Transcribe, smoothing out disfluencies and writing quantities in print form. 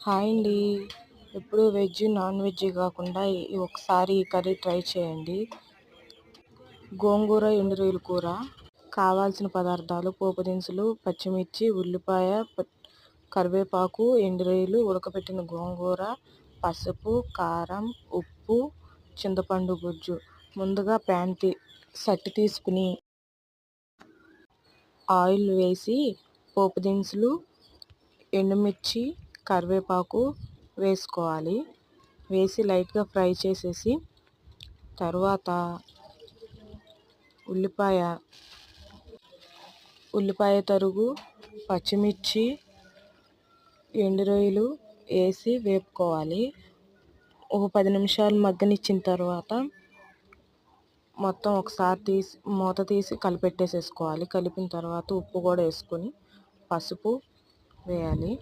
Hi అండి. ఎప్పుడు veg, non veg కాకుండా ఒకసారి ఈ కర్రీ ట్రై చేయండి. గోంగూర ఎండు రొయ్యల కూర. కావాల్సిన పదార్థాలు: పోపు దినుసులు, పచ్చిమిర్చి, ఉల్లిపాయ, కరివేపాకు, ఎండు రొయ్యలు, ఉడకబెట్టిన గోంగూర, పసుపు, కారం, ఉప్పు, చింతపండు గుజ్జు. ముందుగా సట్టి తీసుకుని ఆయిల్ వేసి పోపు దినుసులు, ఎండుమిర్చి, కరివేపాకు వేసుకోవాలి. వేసి లైట్గా ఫ్రై చేసేసి తర్వాత ఉల్లిపాయ తరుగు, పచ్చిమిర్చి, ఎండు రొయ్యలు వేసి వేపుకోవాలి. ఒక 10 నిమిషాలు మగ్గనిచ్చిన తర్వాత మొత్తం ఒకసారి మూత తీసి కలిపెట్టేసేసుకోవాలి. కలిపిన తర్వాత ఉప్పు కూడా వేసుకొని పసుపు వేయాలి.